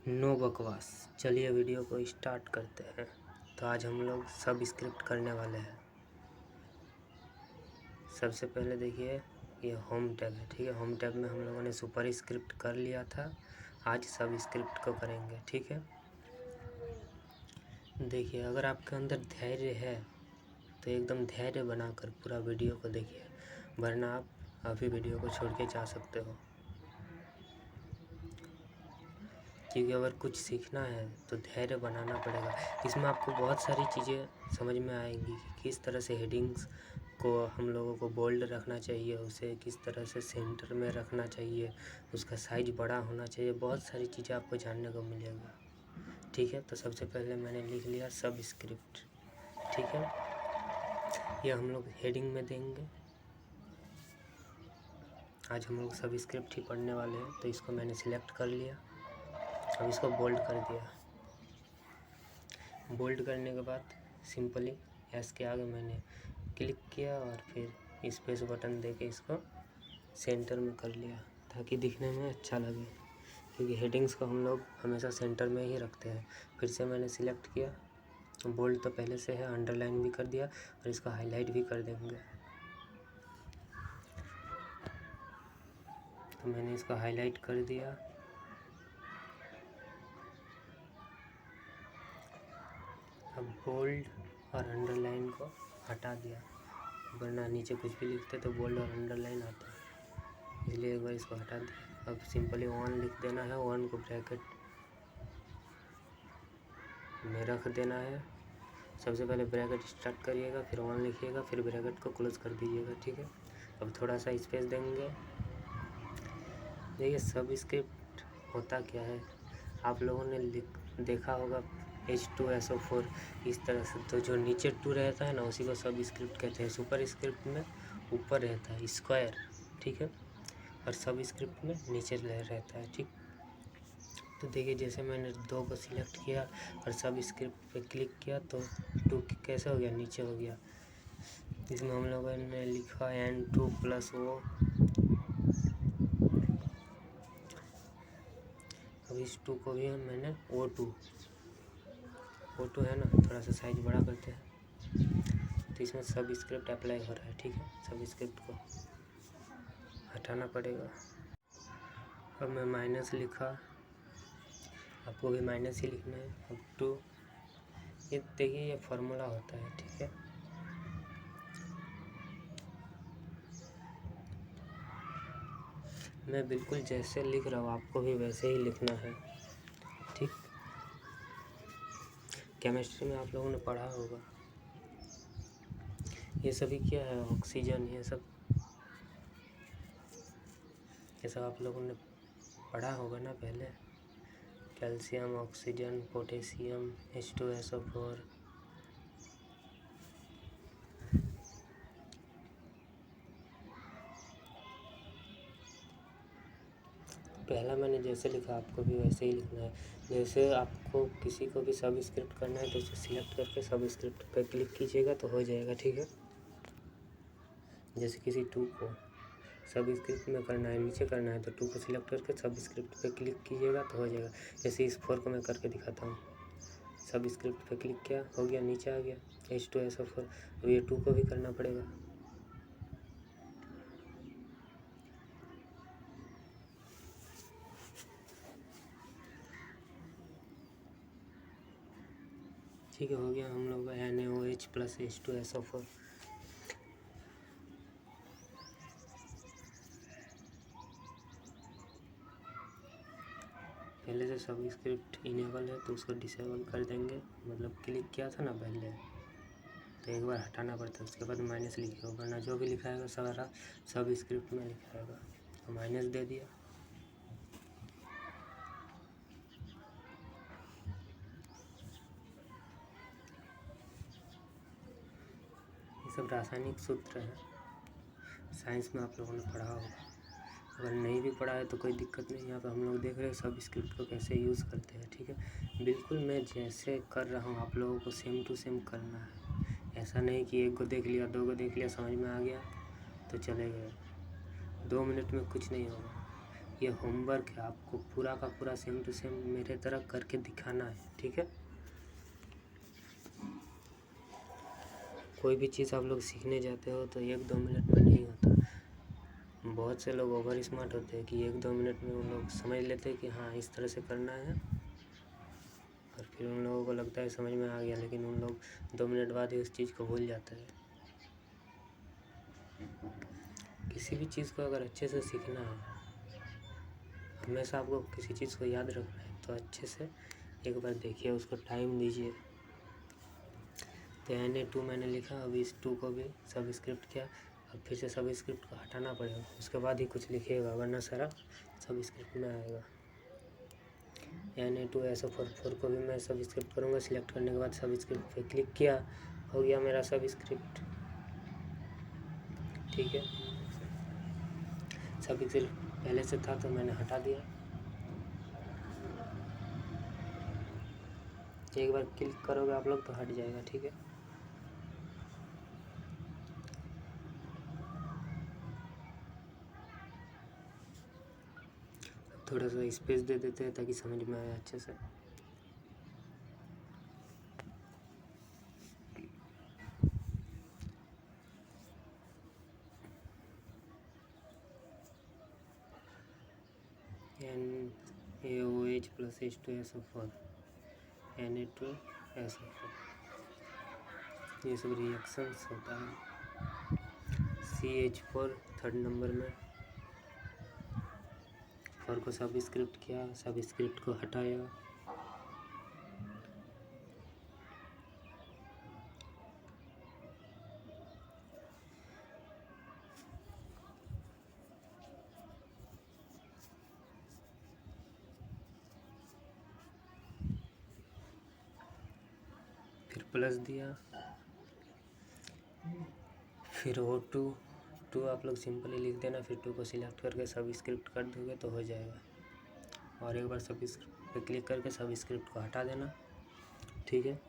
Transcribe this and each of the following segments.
No बकवास। चलिए video को स्टार्ट करते हैं। तो आज हम लोग सब स्क्रिप्ट करने वाले हैं। सबसे पहले देखिए ये होम टैब है, ठीक है। होम टैब में हम लोगों ने सुपर स्क्रिप्ट कर लिया था, आज सब स्क्रिप्ट को करेंगे, ठीक है। देखिए अगर आपके अंदर धैर्य है तो एकदम धैर्य बनाकर पूरा वीडियो को देखिए, वरना आप अभी वीडियो को छोड़ के जा सकते हो। क्योंकि अगर कुछ सीखना है तो धैर्य बनाना पड़ेगा। इसमें आपको बहुत सारी चीज़ें समझ में आएंगी कि किस तरह से हेडिंग्स को हम लोगों को बोल्ड रखना चाहिए, उसे किस तरह से सेंटर में रखना चाहिए, उसका साइज बड़ा होना चाहिए। बहुत सारी चीज़ें आपको जानने को मिलेगा, ठीक है। तो सबसे पहले मैंने लिख लिया सब स्क्रिप्ट, ठीक है। ये हम लोग हेडिंग में देंगे। आज हम लोग सब स्क्रिप्ट ही पढ़ने वाले हैं, तो इसको मैंने सिलेक्ट कर लिया। अब इसको बोल्ड कर दिया। बोल्ड करने के बाद सिंपली एस के आगे मैंने क्लिक किया और फिर स्पेस बटन देके इसको सेंटर में कर लिया, ताकि दिखने में अच्छा लगे। क्योंकि हेडिंग्स को हम लोग हमेशा सेंटर में ही रखते हैं। फिर से मैंने सिलेक्ट किया, बोल्ड तो पहले से है, अंडरलाइन भी कर दिया और इसको हाईलाइट भी कर देंगे। तो मैंने इसको हाईलाइट कर दिया। अब बोल्ड और अंडरलाइन को हटा दिया, वरना नीचे कुछ भी लिखते तो बोल्ड और अंडरलाइन आता, इसलिए एक बार इसको हटा दिया। अब सिंपली 1 लिख देना है, 1 को ब्रैकेट में रख देना है। सबसे पहले ब्रैकेट स्टार्ट करिएगा, फिर 1 लिखिएगा, फिर ब्रैकेट को क्लोज कर दीजिएगा, ठीक है। अब थोड़ा सा स्पेस देंगे। देखिए सब स्क्रिप्ट होता क्या है, आप लोगों ने देखा होगा H2SO4 इस तरह से। तो जो नीचे 2 रहता है ना, उसी को सब स्क्रिप्ट कहते हैं। सुपर स्क्रिप्ट में ऊपर रहता है स्क्वायर, ठीक है, और सब स्क्रिप्ट में नीचे रहता है, ठीक। तो देखिए जैसे मैंने 2 को सिलेक्ट किया और सब स्क्रिप्ट पे क्लिक किया तो 2 कैसे हो गया, नीचे हो गया। इसमें हम लोगों ने लिखा N2 + O। अब इस 2 को भी मैंने O2 है ना, थोड़ा सा साइज बड़ा करते हैं। तो इसमें सब स्क्रिप्ट अप्लाई हो रहा है, ठीक है। सब स्क्रिप्ट को हटाना पड़ेगा। अब मैं माइनस लिखा, आपको भी माइनस ही लिखना है। अब 2, ये देखिए ये फार्मूला होता है, ठीक है। मैं बिल्कुल जैसे लिख रहा हूँ आपको भी वैसे ही लिखना है, ठीक। केमिस्ट्री में आप लोगों ने पढ़ा होगा, ये सभी क्या है, ऑक्सीजन, ये सब आप लोगों ने पढ़ा होगा ना पहले। Calcium, oxygen, potassium, H2SO4। पहला मैंने जैसे लिखा आपको भी वैसे ही लिखना है। जैसे आपको किसी को भी सब स्क्रिप्ट करना है तो उसे सिलेक्ट करके सब स्क्रिप्ट पे क्लिक कीजिएगा तो हो जाएगा, ठीक है। जैसे किसी 2 को सब स्क्रिप्ट में करना है, नीचे करना है, तो 2 को सिलेक्ट करके सब स्क्रिप्ट पे क्लिक कीजिएगा तो हो जाएगा। जैसे इस 4 को मैं करके दिखाता हूँ। सब स्क्रिप्ट पे क्लिक किया, हो गया, नीचे आ गया H2SO4। अब ये 2 को भी करना पड़ेगा। ठीक है, हो गया हम लोग NaOH + H2SO4। पहले से सब स्क्रिप्ट इनेबल है तो उसको डिसेबल कर देंगे, मतलब क्लिक किया था ना पहले तो एक बार हटाना पड़ता है, उसके बाद माइनस लिखिएगा, वरना जो भी लिखाएगा सारा सब स्क्रिप्ट में लिखाएगा। तो माइनस दे दिया। ये सब रासायनिक सूत्र है, साइंस में आप लोगों ने पढ़ा होगा। अगर नहीं भी पढ़ा है तो कोई दिक्कत नहीं। यहाँ पर हम लोग देख रहे हैं सब स्क्रिप्ट को कैसे यूज़ करते हैं, ठीक है। बिल्कुल मैं जैसे कर रहा हूँ आप लोगों को सेम टू सेम करना है। ऐसा नहीं कि 1 को देख लिया, 2 को देख लिया, समझ में आ गया तो चले गए। 2 मिनट में कुछ नहीं होगा। ये होमवर्क है, आपको पूरा का पूरा सेम टू सेम मेरे तरह करके दिखाना है, ठीक है। कोई भी चीज़ आप लोग सीखने जाते हो तो 1-2 मिनट में नहीं होता। बहुत से लोग ओवर स्मार्ट होते हैं कि 1-2 मिनट में उन लोग समझ लेते हैं कि हाँ इस तरह से करना है, और फिर उन लोगों को लगता है समझ में आ गया, लेकिन उन लोग 2 मिनट बाद ही उस चीज़ को भूल जाते हैं। किसी भी चीज़ को अगर अच्छे से सीखना है, हमेशा आपको किसी चीज़ को याद रखना है, तो अच्छे से एक बार देखिए, उसको टाइम दीजिए। तो Na2 मैंने लिखा, अभी इस 2 को भी सबस्क्रिप्ट किया, अब फिर से सबस्क्रिप्ट को हटाना पड़ेगा, उसके बाद ही कुछ लिखिएगा, वरना सारा सबस्क्रिप्ट में आएगा। Na2SO4 को भी मैं सबस्क्रिप्ट करूँगा। सिलेक्ट करने के बाद सबस्क्रिप्ट पे क्लिक किया, हो गया मेरा सबस्क्रिप्ट, ठीक है। सबस्क्रिप्ट पहले से था तो मैंने हटा दिया। एक बार क्लिक करोगे आप लोग तो हट जाएगा, ठीक है। थोड़ा सा स्पेस दे देते हैं ताकि समझ में आए अच्छे से। NaOH + H2SO4 Na2SO4, ये सब रिएक्शंस होता है। CH4 3rd नंबर में 4 को सबस्क्रिप्ट किया, सबस्क्रिप्ट को हटाया, फिर प्लस दिया, फिर O2 आप लोग सिंपली लिख देना, फिर 2 को सिलेक्ट करके सबस्क्रिप्ट कर दोगे तो हो जाएगा। और एक बार सबस्क्रिप्ट पे क्लिक करके सबस्क्रिप्ट को हटा देना, ठीक है।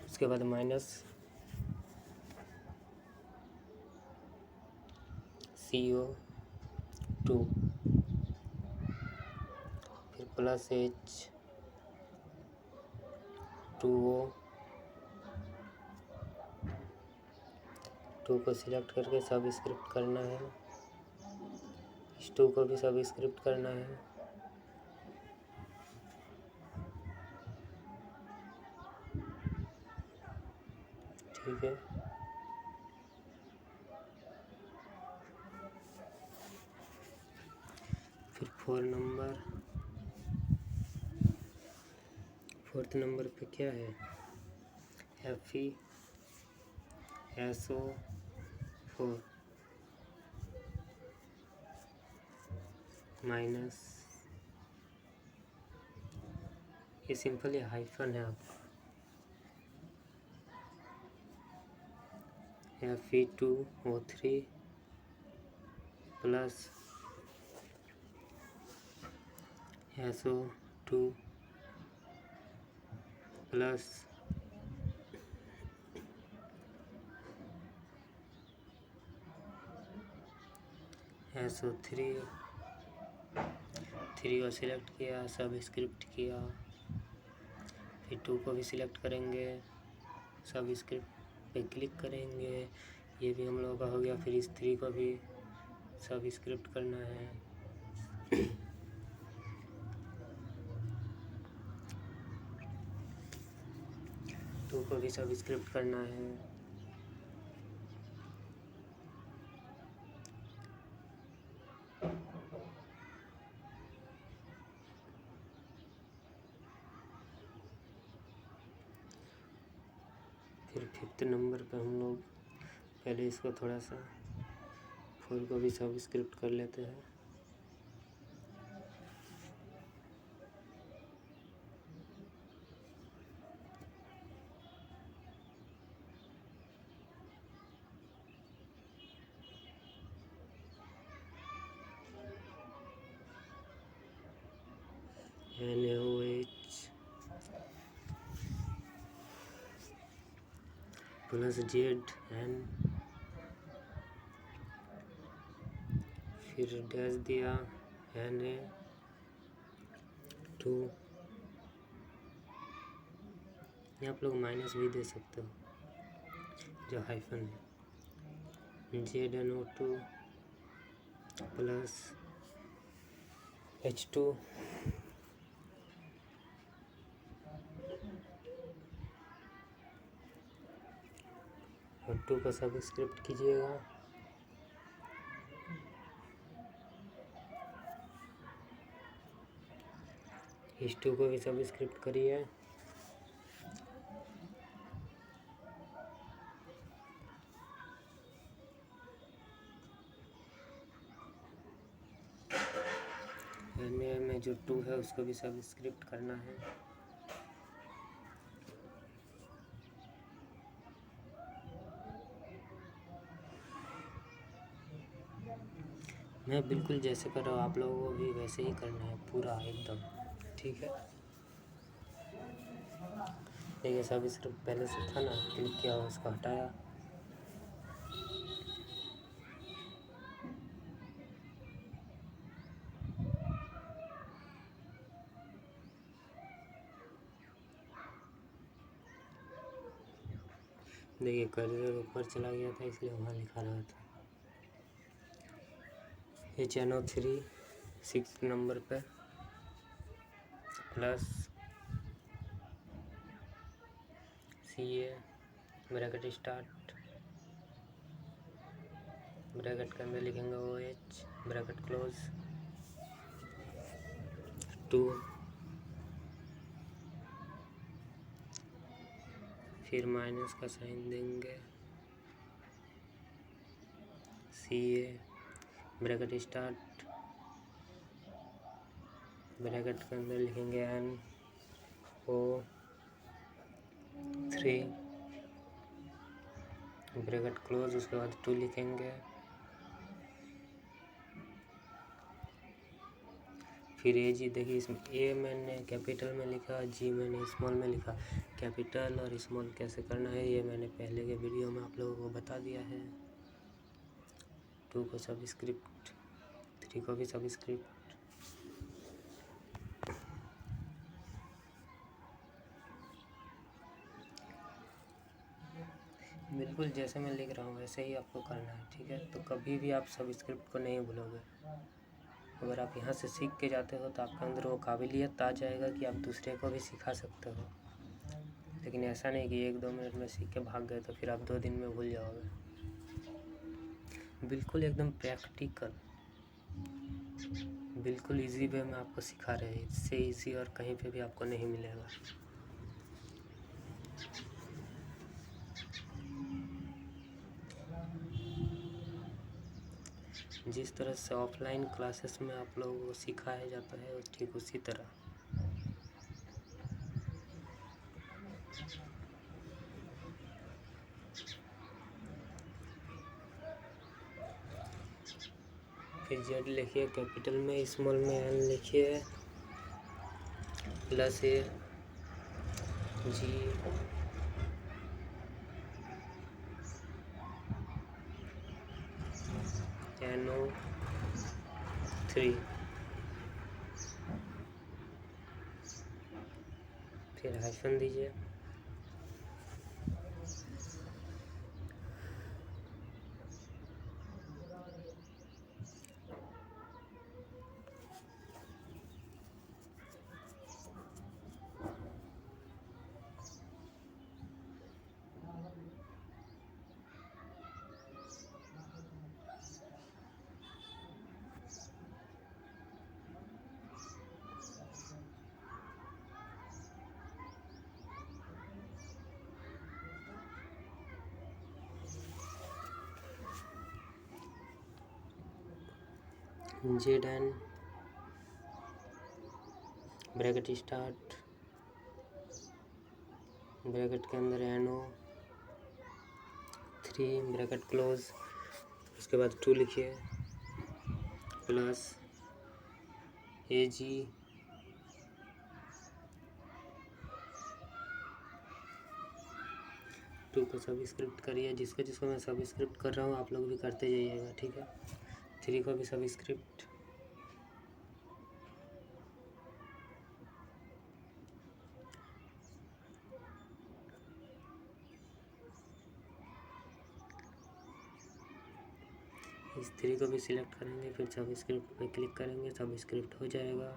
उसके बाद -CO2, फिर +H2O, 2 को सिलेक्ट करके सबस्क्रिप्ट करना है, इस 2 को भी सबस्क्रिप्ट करना है, ठीक है। फिर 4th नंबर पे क्या है, FeSO4 माइनस, ये सिंपल ये हाइफन है आपका, Fe2O3 plus SO2 plus SO3, 3 को सिलेक्ट किया, सबस्क्रिप्ट किया, फिर 2 को भी सिलेक्ट करेंगे, सबस्क्रिप्ट पे क्लिक करेंगे, ये भी हम लोगों का हो गया। फिर इस 3 को भी सबस्क्रिप्ट करना है, 2 को भी सबस्क्रिप्ट करना है, फिर 5th नंबर पे हम लोग पहले इसको थोड़ा सा 4 को भी सबस्क्रिप्ट कर लेते हैं, NaOH प्लस ZN, फिर डैश दिया, Na2, यहाँ आप लोग माइनस भी दे सकते हो जो हाइफन है, ZnO2 प्लस H2 और 2 का सब्सक्रिप्ट कीजिएगा। H2 को भी सब्सक्रिप्ट करिए। Na में जो 2 है उसको भी सब्सक्रिप्ट करना है। मैं बिल्कुल जैसे कर रहा हूँ आप लोगों को भी वैसे ही करना है पूरा एकदम, ठीक है। देखिए सब्सक्रिप्ट पहले से था ना, क्लिक किया उसको हटाया। देखिए कर्सर ऊपर चला गया था इसलिए वहाँ लिखा रहा था HNO3 6 नंबर पे plus Ca bracket start, bracket के अंदर लिखेंगे OH ब्रैकेट क्लोज 2, फिर माइनस का साइन देंगे, Ca ब्रैकेट स्टार्ट, ब्रैकेट के अंदर लिखेंगे NO3 ब्रैकेट क्लोज, उसके बाद 2 लिखेंगे, फिर Ag। देखिए इसमें A मैंने कैपिटल में लिखा, G मैंने स्मॉल में लिखा। कैपिटल और स्मॉल कैसे करना है ये मैंने पहले के वीडियो में आप लोगों को बता दिया है। 2 को सब्सक्रिप्ट, 3 को भी सब्सक्रिप्ट। बिल्कुल जैसे मैं लिख रहा हूँ वैसे ही आपको करना है, ठीक है। तो कभी भी आप सब्सक्रिप्ट को नहीं भूलोगे। अगर आप यहाँ से सीख के जाते हो तो आपके अंदर वो काबिलियत आ जाएगा कि आप दूसरे को भी सिखा सकते हो। लेकिन ऐसा नहीं कि 1-2 मिनट में सीख के भाग गए तो फिर आप 2 दिन में भूल जाओगे। बिल्कुल एकदम प्रैक्टिकल, बिल्कुल इजी वे में आपको सिखा रहे हैं। इससे इजी और कहीं पे भी आपको नहीं मिलेगा। जिस तरह से ऑफलाइन क्लासेस में आप लोगों को सिखाया जाता है ठीक उसी तरह। फिर Z लिखिए कैपिटल में, स्मॉल में N लिखिए, प्लस GNO3, फिर हाइफन दीजिए। ZN ब्रैकेट स्टार्ट, ब्रैकेट के अंदर NO3 ब्रैकेट क्लोज, उसके बाद 2 लिखिए, प्लस AG टू को सब्सक्रिप्ट करिए। जिसको मैं सब्सक्रिप्ट कर रहा हूँ आप लोग भी करते जाइएगा, ठीक है। 3 को भी सब्सक्रिप्ट, इस 3 को भी सिलेक्ट करेंगे, फिर सबस्क्रिप्ट पे क्लिक करेंगे, सबस्क्रिप्ट हो जाएगा।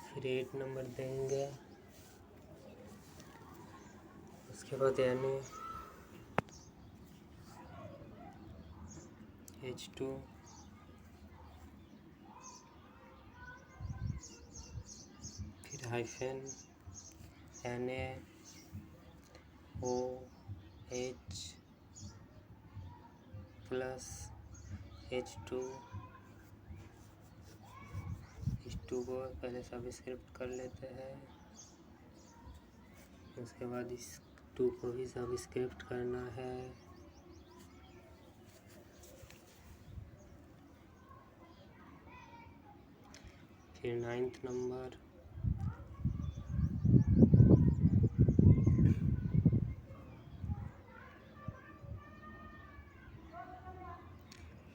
फिर 8 नंबर देंगे, उसके बाद यानी H2 फिर हाइफन NaOH प्लस H2 इस 2 को पहले सबस्क्रिप्ट कर लेते हैं, उसके बाद इस 2 को भी सबस्क्रिप्ट करना है। फिर 9th नंबर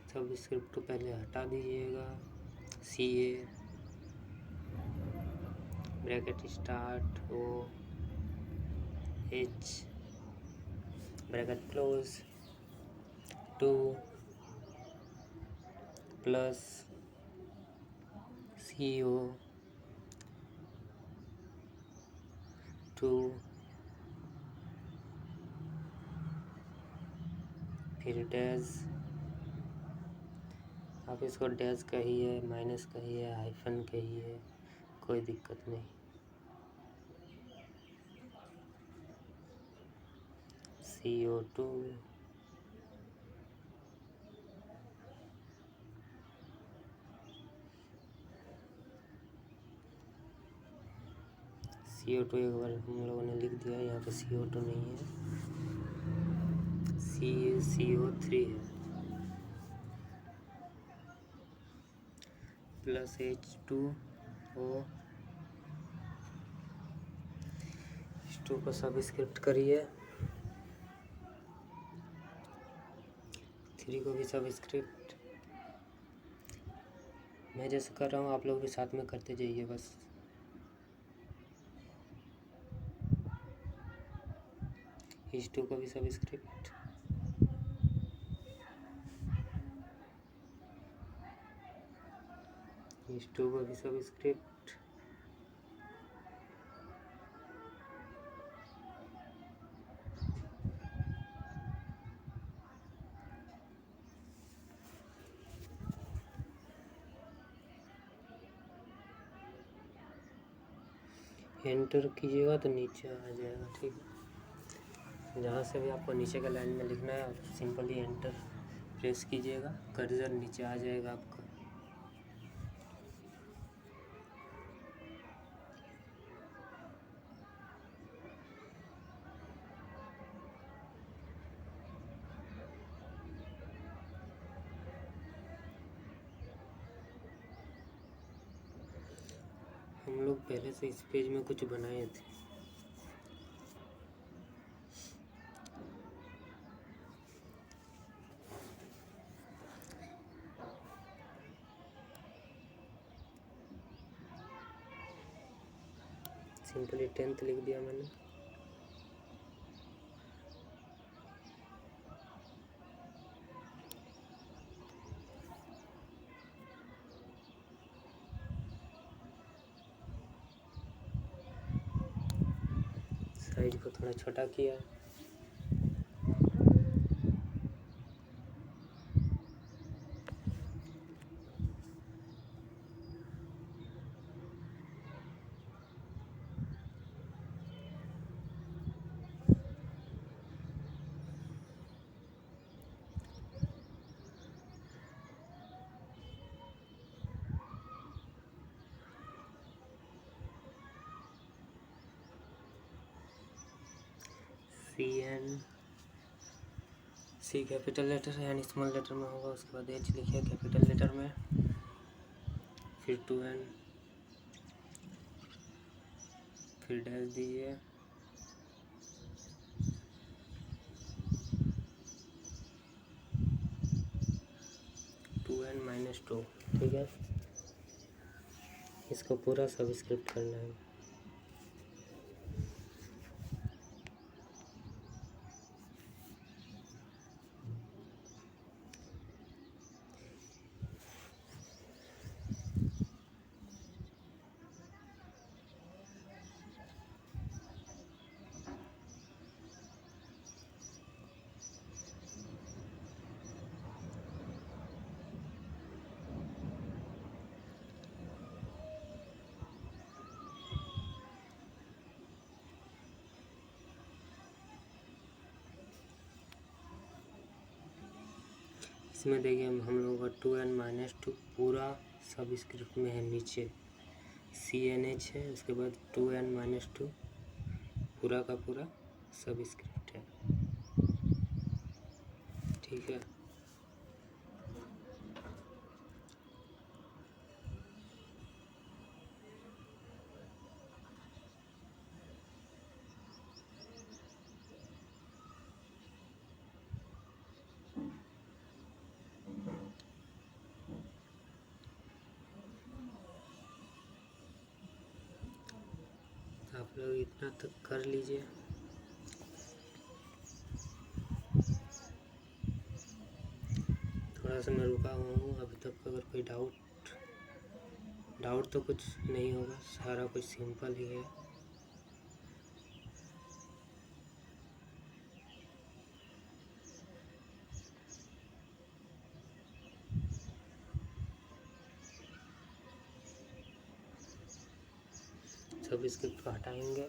सबस्क्रिप्ट को पहले हटा दीजिएगा। CA bracket start OH bracket close 2 plus CO 2 फिर डैश, आप इसको डैश कहिए, माइनस कहिए, हाइफन कहिए, कोई दिक्कत नहीं। CO2 CO2 एक बार हम लोगों ने लिख दिया, यहाँ पे CO2 नहीं है, CO3 है, प्लस H2O। H2 को सबस्क्रिप्ट करिए, 3 को भी सबस्क्रिप्ट। मैं जैसे कर रहा हूँ आप लोग भी साथ में करते जाइए बस। H2 को भी सबस्क्रिप्ट, H2 को भी सबस्क्रिप्ट, एंटर कीजिएगा तो नीचे आ जाएगा। ठीक है, जहाँ से भी आपको नीचे का लाइन में लिखना है आप सिंपली एंटर प्रेस कीजिएगा, कर्सर नीचे आ जाएगा आपका। हम लोग पहले से इस पेज में कुछ बनाए थे, सिंपली 10th लिख दिया मैंने। साइज को थोड़ा छोटा किया, C कैपिटल लेटर है यानी स्मॉल लेटर में होगा, उसके बाद H लिखिए कैपिटल लेटर में, फिर 2N, फिर डैश दीजिए, -2। ठीक है, इसको पूरा सबस्क्रिप्ट करना है। इसमें देखिए हम लोगों का 2n-2 पूरा सब स्क्रिप्ट में है। नीचे CNH है, उसके बाद 2n-2 पूरा का पूरा सब स्क्रिप्ट है। ठीक है, आप लोग इतना तक कर लीजिए। थोड़ा सा मैं रुका हुआ हूँ अभी तक। अगर कोई डाउट तो कुछ नहीं होगा, सारा कुछ सिंपल ही है। सब स्क्रिप्ट को हटाएंगे।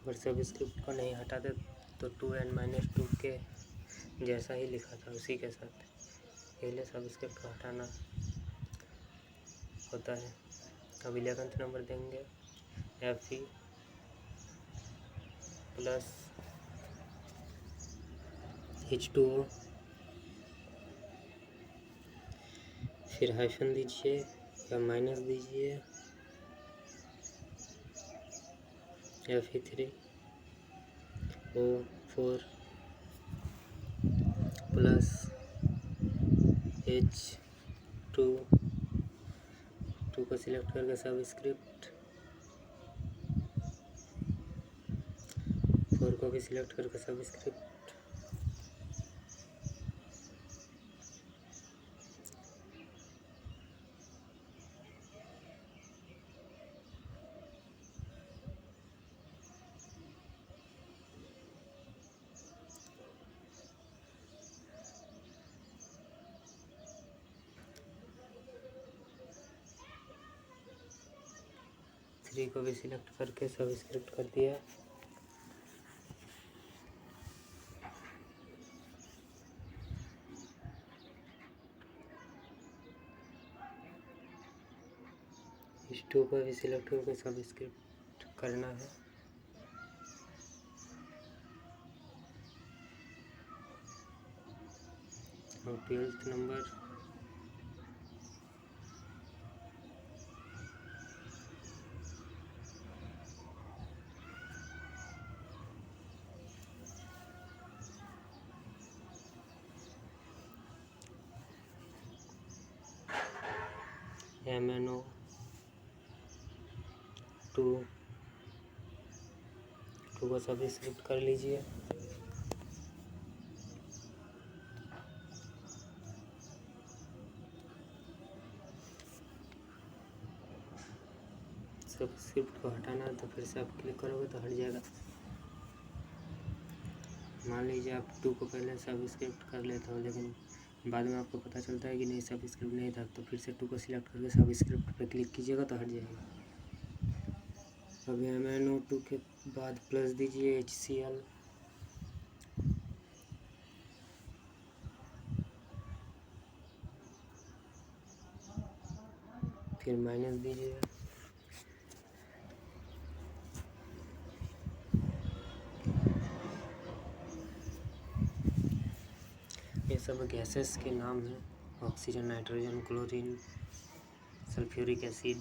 अगर सब स्क्रिप्ट को नहीं हटाते तो 2n-2 के जैसा ही लिखा था उसी के साथ, पहले सब स्क्रिप्ट को हटाना होता है। अब 11th नंबर देंगे Fe प्लस H2O, फिर हाइफन दीजिए या माइनस दीजिए Fe3O4 प्लस H2 को सिलेक्ट करके सब स्क्रिप्ट, 4 को भी सिलेक्ट करके सब स्क्रिप्ट, थ्री को भी सिलेक्ट करके सब स्क्रिप्ट कर दिया। इस 2 को भी सिलेक्ट करके सब स्क्रिप्ट करना है। और 12th नंबर MnO2 को सब स्क्रिप्ट कर लीजिए। सब स्क्रिप्ट को हटाना है तो फिर से आप क्लिक करोगे तो हट जाएगा। मान लीजिए आप 2 को पहले सब स्क्रिप्ट कर लेते हो, लेकिन बाद में आपको पता चलता है कि नहीं सब स्क्रिप्ट नहीं था, तो फिर से 2 को सिलेक्ट करके सब स्क्रिप्ट पे क्लिक कीजिएगा तो हट जाएगा। अभी MnO2 के बाद प्लस दीजिए HCl, फिर माइनस दीजिए, ये सब गैसेस के नाम हैं। Oxygen, nitrogen, chlorine, sulphuric acid.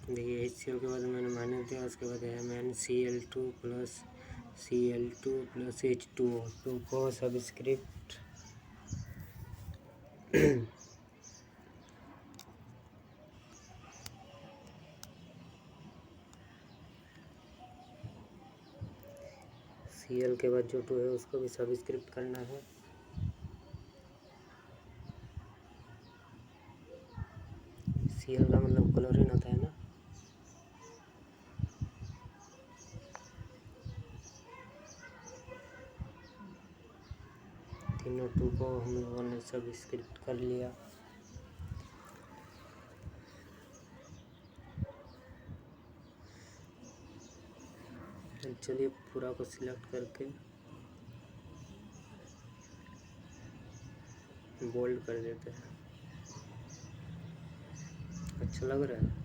देखिए HCl के बाद मैंने माइनस दिया, उसके बाद MnCl2 plus Cl2 plus H2O2 को सब स्क्रिप्ट Cl के बाद जो 2 है उसको भी सब स्क्रिप्ट करना है। Cl का मतलब क्लोरीन होता है ना। Arduino 2 को हम लोगों ने सब स्क्रिप्ट कर लिया। चलिए पूरा को सिलेक्ट करके बोल्ड कर देते हैं। अच्छा लग रहा है।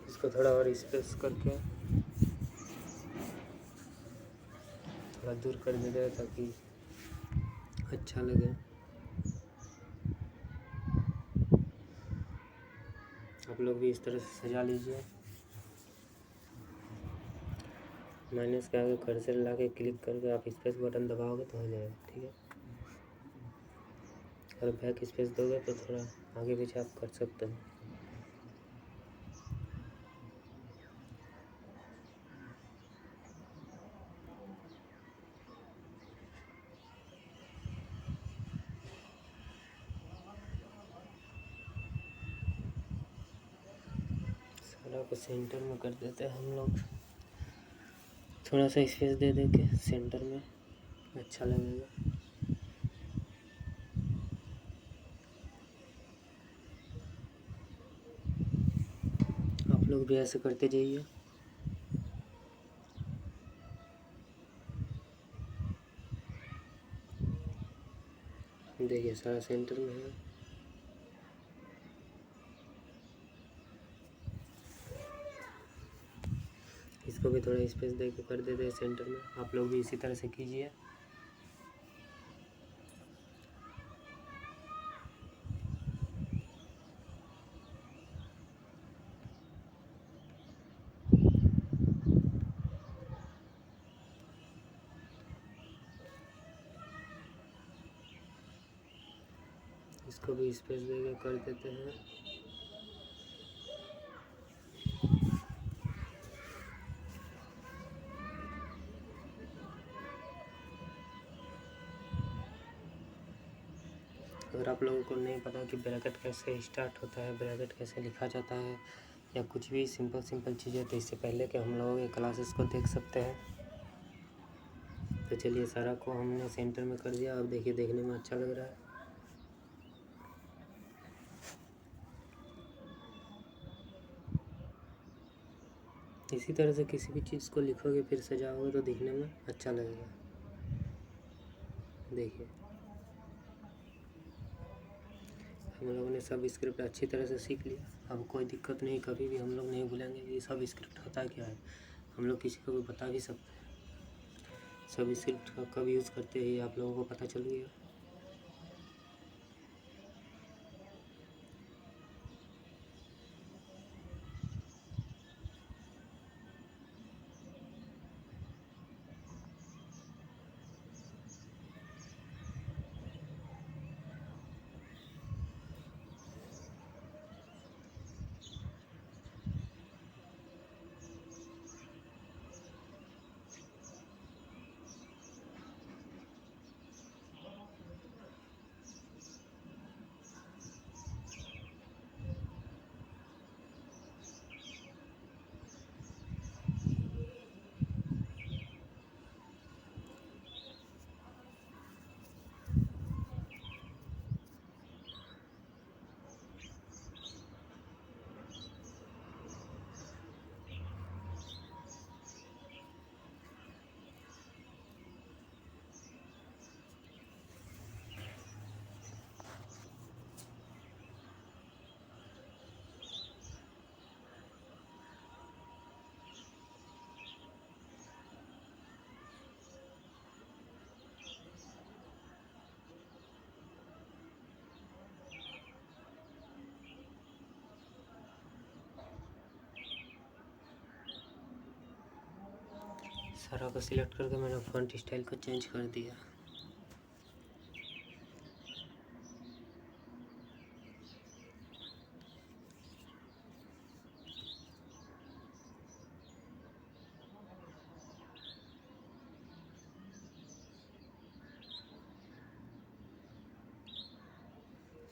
इसको थोड़ा और स्पेस करके थोड़ा दूर कर देते हैं ताकि अच्छा लगे। आप लोग भी इस तरह से सजा लीजिए। माइनस के आगे कर्सर ला के क्लिक करके आप स्पेस बटन दबाओगे तो हो जाएगा, ठीक है। अगर बैक स्पेस दोगे तो थोड़ा आगे पीछे आप कर सकते हो। सारा को सेंटर में कर देते हैं हम लोग। थोड़ा सा स्पेस दे दे के सेंटर में अच्छा लगेगा। आप लोग भी ऐसे करते जाइए। देखिए सारा सेंटर में है। इसको भी थोड़ा स्पेस दे के कर देते हैं सेंटर में। आप लोग भी इसी तरह से कीजिए। इसको भी स्पेस दे के कर देते हैं। अगर आप लोगों को नहीं पता कि ब्रैकेट कैसे स्टार्ट होता है, ब्रैकेट कैसे लिखा जाता है या कुछ भी सिंपल चीज़ें, तो इससे पहले कि हम लोगों के क्लासेस को देख सकते हैं। तो चलिए सारा को हमने सेंटर में कर दिया। अब देखिए देखने में अच्छा लग रहा है। इसी तरह से किसी भी चीज़ को लिखोगे फिर सजाओगे तो दिखने में अच्छा लगेगा। देखिए हम लोगों ने सब स्क्रिप्ट अच्छी तरह से सीख लिया। अब कोई दिक्कत नहीं, कभी भी हम लोग नहीं भूलेंगे ये सब स्क्रिप्ट होता क्या है। हम लोग किसी को भी बता भी सकते हैं। सब स्क्रिप्ट का कब यूज़ करते हैं ये आप लोगों को पता चल गया। सारा को सिलेक्ट करके मैंने फ़ॉन्ट स्टाइल को चेंज कर दिया।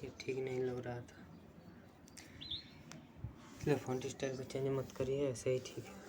ये ठीक नहीं लग रहा था, इसलिए फ़ॉन्ट स्टाइल को चेंज मत करिए, ऐसे ही ठीक है।